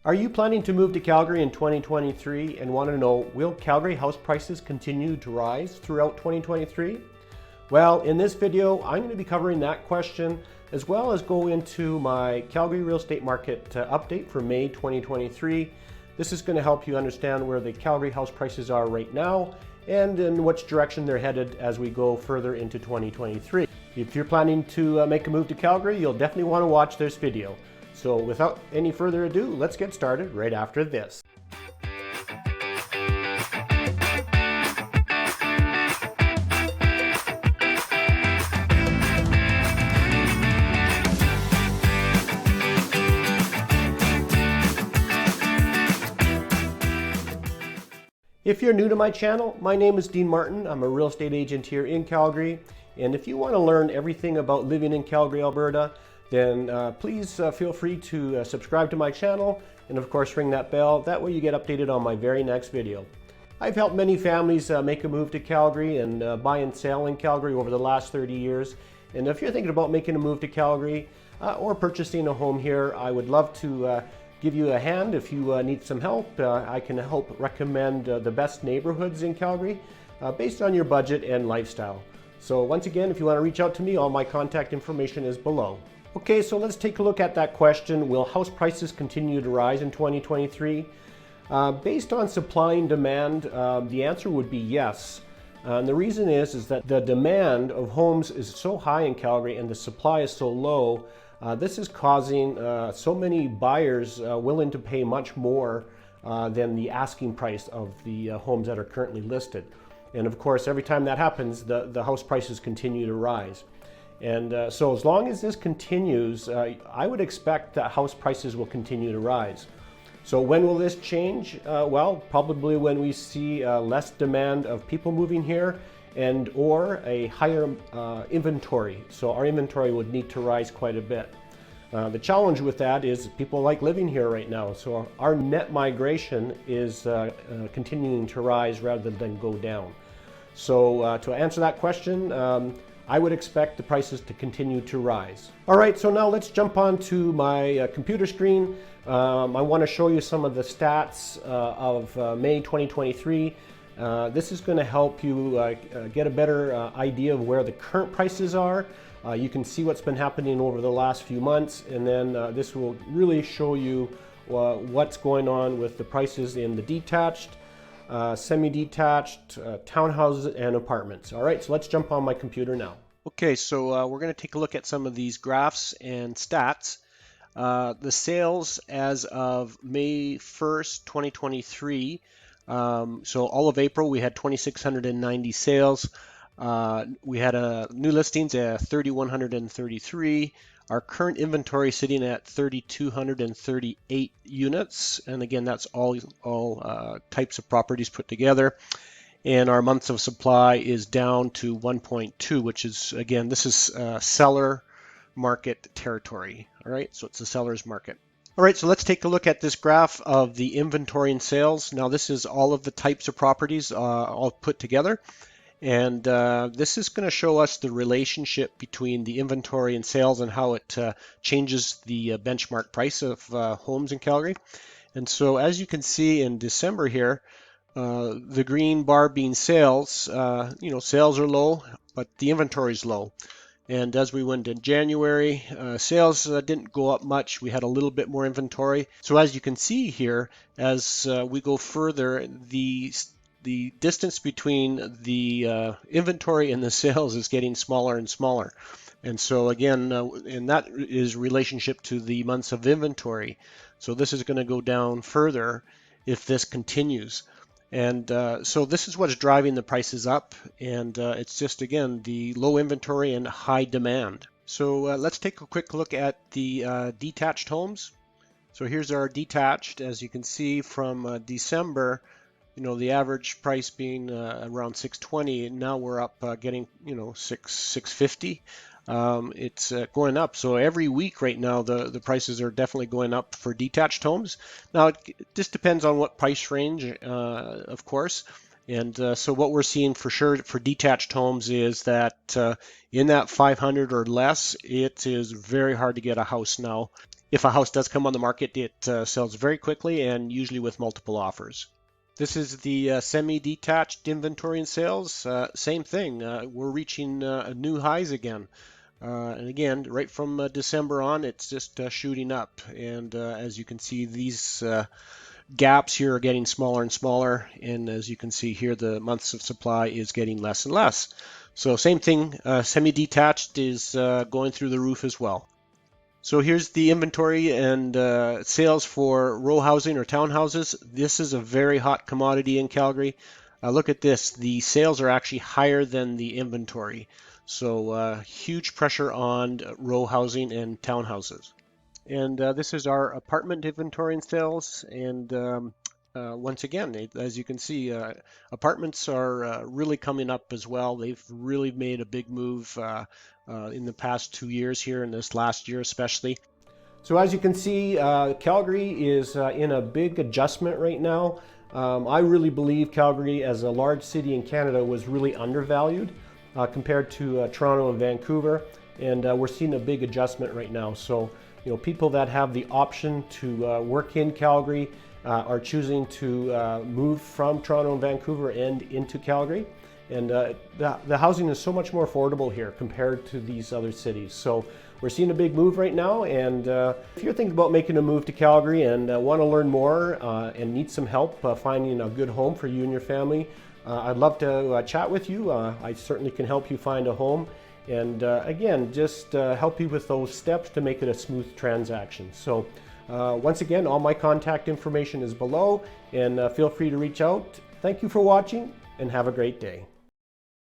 Are you planning to move to Calgary in 2023 and want to know, will Calgary house prices continue to rise throughout 2023? Well, in this video, I'm going to be covering that question as well as go into my Calgary real estate market update for May 2023. This is going to help you understand where the Calgary house prices are right now and in which direction they're headed as we go further into 2023. If you're planning to make a move to Calgary, you'll definitely want to watch this video. So without any further ado, let's get started right after this. If you're new to my channel, my name is Dean Martin. I'm a real estate agent here in Calgary. And if you want to learn everything about living in Calgary, Alberta, then please feel free to subscribe to my channel and of course ring that bell. That way you get updated on my very next video. I've helped many families make a move to Calgary and buy and sell in Calgary over the last 30 years. And if you're thinking about making a move to Calgary or purchasing a home here, I would love to give you a hand if you need some help. I can help recommend the best neighborhoods in Calgary based on your budget and lifestyle. So once again, if you want to reach out to me, all my contact information is below. Okay, so let's take a look at that question. Will house prices continue to rise in 2023? Based on supply and demand, the answer would be yes. And the reason is that the demand of homes is so high in Calgary and the supply is so low. This is causing so many buyers willing to pay much more than the asking price of the homes that are currently listed. And of course, every time that happens, the house prices continue to rise. And so as long as this continues, I would expect that house prices will continue to rise. So when will this change? Well, probably when we see less demand of people moving here and or a higher inventory. So our inventory would need to rise quite a bit. The challenge with that is people like living here right now. So our net migration is continuing to rise rather than go down. So to answer that question, I would expect the prices to continue to rise. All right, so now let's jump onto my computer screen. I want to show you some of the stats of May 2023. This is going to help you get a better idea of where the current prices are. You can see what's been happening over the last few months, and then this will really show you what's going on with the prices in the detached, semi-detached, townhouses and apartments. All right, so let's jump on my computer now. Okay, so we're going to take a look at some of these graphs and stats. The sales as of May 1st, 2023. So all of April we had 2,690 sales. We had new listings at 3,133. Our current inventory sitting at 3,238 units, and again that's all types of properties put together. And our months of supply is down to 1.2, which is, again, this is seller market territory. All right, so it's a seller's market. All right, so let's take a look at this graph of the inventory and sales. Now this is all of the types of properties all put together. And this is going to show us the relationship between the inventory and sales and how it changes the benchmark price of homes in Calgary. And so as you can see in December here, the green bar being sales, sales are low, but the inventory is low. And as we went in January, sales didn't go up much. We had a little bit more inventory. So as you can see here, as we go further, the distance between the inventory and the sales is getting smaller and smaller. And so again, and that is relationship to the months of inventory. So this is going to go down further if this continues. And so this is what's driving the prices up. And it's just, again, the low inventory and high demand. So let's take a quick look at the detached homes. So here's our detached. As you can see from December, the average price being around 620, and now we're up getting 650. It's going up. So every week right now, the prices are definitely going up for detached homes. Now it just depends on what price range, of course. And so what we're seeing for sure for detached homes is that in that 500 or less, it is very hard to get a house now. If a house does come on the market, it sells very quickly and usually with multiple offers. This is the semi-detached inventory and sales. Same thing. We're reaching new highs again. And again, right from December on, it's just shooting up. And as you can see, these gaps here are getting smaller and smaller. And as you can see here, the months of supply is getting less and less. So same thing, semi-detached is going through the roof as well. So here's the inventory and sales for row housing or townhouses. This is a very hot commodity in Calgary. Look at this. The sales are actually higher than the inventory. So huge pressure on row housing and townhouses. And this is our apartment inventory and sales. And once again, as you can see, apartments are really coming up as well. They've really made a big move in the past 2 years here, and this last year especially. So as you can see, Calgary is in a big adjustment right now. I really believe Calgary as a large city in Canada was really undervalued compared to Toronto and Vancouver, and we're seeing a big adjustment right now. So, you know, people that have the option to work in Calgary are choosing to move from Toronto and Vancouver and into Calgary. And the housing is so much more affordable here compared to these other cities. So we're seeing a big move right now. And if you're thinking about making a move to Calgary and want to learn more and need some help finding a good home for you and your family, I'd love to chat with you. I certainly can help you find a home. And again, just help you with those steps to make it a smooth transaction. So once again, all my contact information is below, and feel free to reach out. Thank you for watching, and have a great day.